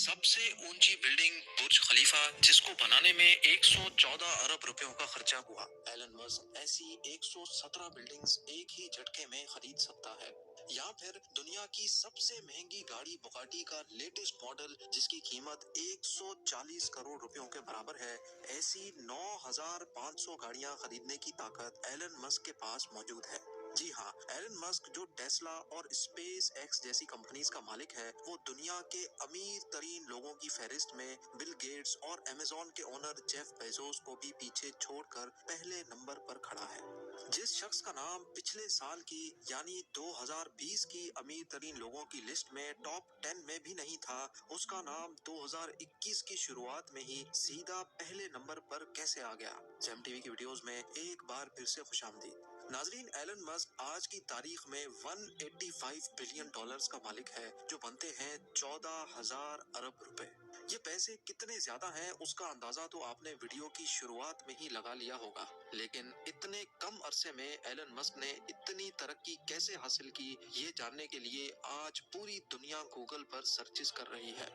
सबसे ऊंची building Burj खलीफा, जिसको बनाने में 114 अरब रुपयों का खर्चा हुआ। एलन मस्क ऐसी 117 बिल्डिंग्स एक ही झटके में खरीद सकता है। या फिर दुनिया की सबसे महंगी गाड़ी बुगाटी का लेटेस्ट मॉडल, जिसकी कीमत 140 करोड़ रुपयों के बराबर है, ऐसी 9,500 गाड़ियां खरीदने की ताकत एलन मस्क के पास मौजूद है। जी हाँ, एलन मस्क जो टेस्ला और स्पेस एक्स जैसी कंपनीज का मालिक है, वो दुनिया के अमीर तरीन लोगों की फहरिस्त में बिल गेट्स और अमेज़न के ओनर जेफ बेजोस को भी पीछे छोड़कर पहले नंबर पर खड़ा है। जिस शख्स का नाम पिछले साल की यानी 2020 की अमीर तरीन लोगों की लिस्ट में टॉप 10 में भी नहीं था, उसका नाम 2021 की शुरुआत में ही सीधा पहले नंबर पर कैसे आ गया। जेम टीवी की वीडियोस में एक बार फिर से खुशामदीद। नाजरीन, एलन मस्क आज की तारीख में 185 बिलियन डॉलर्स का मालिक है, जो बनते हैं 14,000 अरब रुपए। ये पैसे कितने ज्यादा हैं, उसका अंदाजा तो आपने वीडियो की शुरुआत में ही लगा लिया होगा। लेकिन इतने कम अरसे में एलन मस्क ने इतनी तरक्की कैसे हासिल की, ये जानने के लिए आज पूरी दुनिया गूगल पर सर्चेस कर रही है।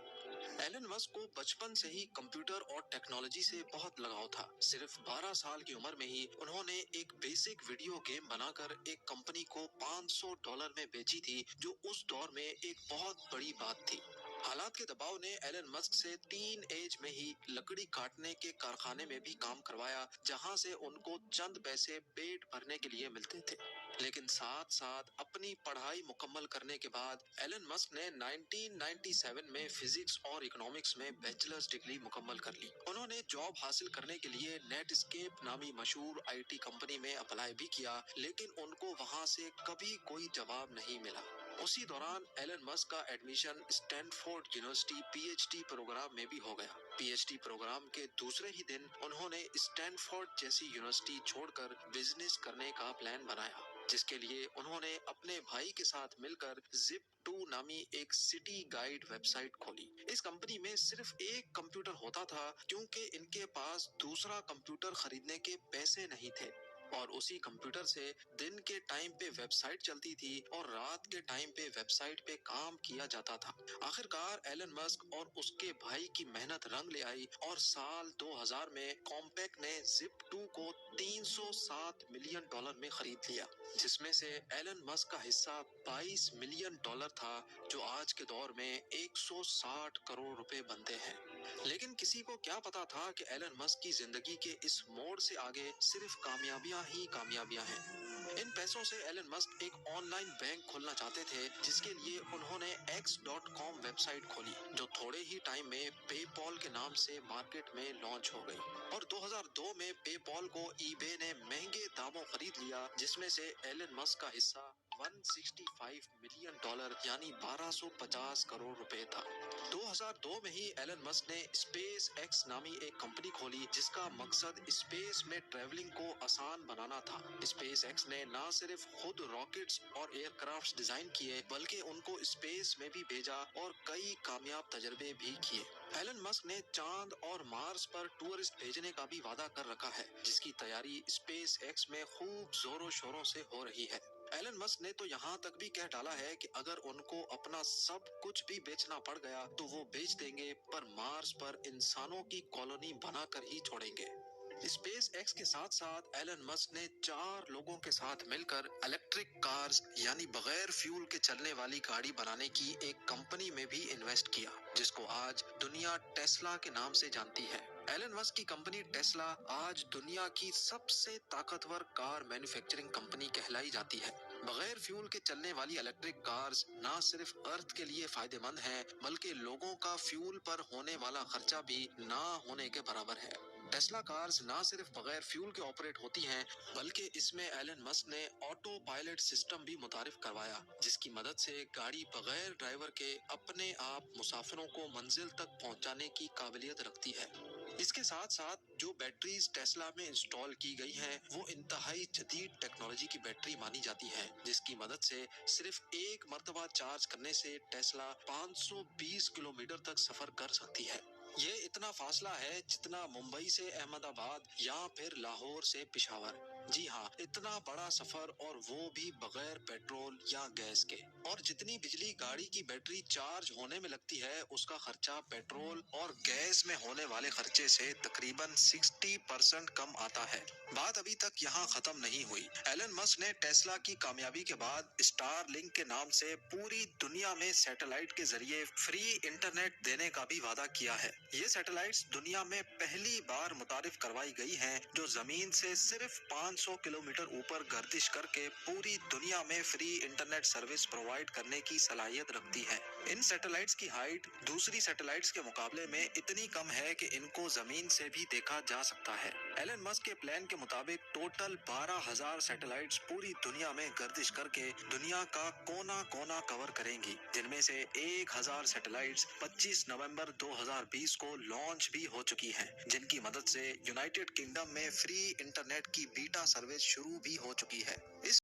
एलन मस्क को बचपन से ही कंप्यूटर और टेक्नोलॉजी से बहुत लगाव था। सिर्फ 12 साल की उम्र में ही उन्होंने एक बेसिक वीडियो गेम बनाकर एक कंपनी को $500 में बेची थी, जो उस दौर में एक बहुत बड़ी बात थी। हालात के दबाव ने एलन मस्क से टीन एज में ही लकड़ी काटने के कारखाने में भी काम करवाया, जहां से उनको चंद पैसे पेट भरने के लिए मिलते थे। लेकिन साथ साथ अपनी पढ़ाई मुकम्मल करने के बाद एलन मस्क ने 1997 में फिजिक्स और इकोनॉमिक्स में बैचलर्स डिग्री मुकम्मल कर ली। उन्होंने जॉब हासिल करने के लिए नेटस्केप नामी मशहूर आईटी कंपनी में अप्लाई भी किया, लेकिन उनको वहां से कभी कोई जवाब नहीं मिला। उसी दौरान एलन मस्क का admission Stanford University PhD program में भी हो गया। पीएचडी प्रोग्राम के दूसरे ही दिन उन्होंने स्टैनफोर्ड जैसी यूनिवर्सिटी छोड़कर बिजनेस करने का प्लान बनाया, जिसके लिए उन्होंने अपने भाई के साथ मिलकर Zip2 नामी एक सिटी गाइड वेबसाइट खोली। इस कंपनी में सिर्फ एक कंप्यूटर होता था, क्योंकि इनके पास दूसरा कंप्यूटर खरीदने के पैसे नहीं थे, और उसी कंप्यूटर से दिन के टाइम पे वेबसाइट चलती थी और रात के टाइम पे वेबसाइट पे काम किया जाता था। आखिरकार एलन मस्क और उसके भाई की मेहनत रंग ले आई और साल 2000 में कॉम्पैक ने Zip2 को $307 मिलियन में खरीद लिया, जिसमें से एलन मस्क का हिस्सा $22 मिलियन था, जो आज के दौर में 160 करोड़ रुपए बनते हैं। लेकिन किसी को क्या पता था कि एलन मस्क की जिंदगी के इस मोड़ से आगे सिर्फ कामयाबियां ही कामयाबियां हैं। इन पैसों से एलन मस्क एक ऑनलाइन बैंक खोलना चाहते थे, जिसके लिए उन्होंने X.com वेबसाइट खोली, जो थोड़े ही टाइम में पेपॉल के नाम से मार्केट में लॉन्च हो गई। और 2002 में पेपॉल को eBay ने महंगे दामों खरीद लिया, जिसमें से एलन मस्क का हिस्सा $165 मिलियन यानी 1250 करोड़ रुपए था। 2002 में ही एलन मस्क ने स्पेस एक्स नामी एक कंपनी खोली, जिसका मकसद स्पेस में ट्रैवलिंग को आसान बनाना था। स्पेस एक्स ने न सिर्फ खुद रॉकेट्स और एयरक्राफ्ट डिजाइन किए, बल्कि उनको स्पेस में भी भेजा और कई कामयाब तजर्बे भी किए। एलन मस्क ने चांद और मार्स पर टूरिस्ट भेजने का भी वादा कर रखा है, जिसकी तैयारी स्पेस एक्स में खूब जोरों शोरों से हो रही है। एलन मस्क ने तो यहाँ तक भी कह डाला है कि अगर उनको अपना सब कुछ भी बेचना पड़ गया तो वो बेच देंगे, पर मार्स पर इंसानों की कॉलोनी बनाकर ही छोड़ेंगे। स्पेस एक्स के साथ साथ एलन मस्क ने 4 लोगों के साथ मिलकर इलेक्ट्रिक कार्स यानी बगैर फ्यूल के चलने वाली गाड़ी बनाने की एक कंपनी में भी इन्वेस्ट किया, जिसको आज दुनिया टेस्ला के नाम से जानती है। एलन मस्क की कंपनी टेस्ला आज दुनिया की सबसे ताकतवर कार मैन्युफैक्चरिंग कंपनी कहलाई जाती है। बगैर फ्यूल के चलने वाली इलेक्ट्रिक कार्स न सिर्फ अर्थ के लिए फायदेमंद हैं, बल्कि लोगों का फ्यूल पर होने वाला खर्चा भी ना होने के बराबर है। टेस्ला कार्स न सिर्फ बगैर फ्यूल के ऑपरेट होती हैं, बल्कि इसमें एलन मस्क ने ऑटो पायलट सिस्टम भी मुतारिफ करवाया, जिसकी मदद से गाड़ी बगैर ड्राइवर के अपने आप मुसाफिरों को मंजिल तक पहुंचाने की काबिलियत रखती है। इसके साथ साथ जो बैटरीज टेस्ला में इंस्टॉल की गई हैं, वो इंतहाई जदीद टेक्नोलॉजी की बैटरी मानी जाती हैं, जिसकी मदद से सिर्फ एक मर्तबा चार्ज करने से टेस्ला 520 किलोमीटर तक सफर कर सकती है। ये इतना फासला है जितना मुंबई से अहमदाबाद या फिर लाहौर से पेशावर। जी हाँ, इतना बड़ा सफर, और वो भी बगैर पेट्रोल या गैस के। और जितनी बिजली गाड़ी की बैटरी चार्ज होने में लगती है, उसका खर्चा पेट्रोल और गैस में होने वाले खर्चे से तकरीबन 60% कम आता है। बात अभी तक यहाँ खत्म नहीं हुई। एलन मस्क ने टेस्ला की कामयाबी के बाद स्टार लिंक के नाम से पूरी दुनिया में सैटेलाइट के जरिए फ्री इंटरनेट देने का भी वादा किया है। ये सैटेलाइट्स दुनिया में पहली बार मुतारिफ करवाई गई हैं, जो जमीन से सिर्फ 500 किलोमीटर ऊपर गर्दिश करके पूरी दुनिया में फ्री इंटरनेट सर्विस प्रोवाइड करने की सलाहियत रखती है। इन सैटेलाइट्स की हाइट दूसरी सैटेलाइट्स के मुकाबले में इतनी कम है कि इनको जमीन से भी देखा जा सकता है। एलन मस्क के प्लान के मुताबिक टोटल 12,000 सैटेलाइट्स पूरी दुनिया में गर्दिश करके दुनिया का कोना कोना कवर करेंगी, जिनमें से 1,000 सैटेलाइट्स 25 नवंबर 2020 को लॉन्च भी हो चुकी हैं, जिनकी मदद से यूनाइटेड किंगडम में फ्री इंटरनेट की बीटा सर्विस शुरू भी हो चुकी है। इस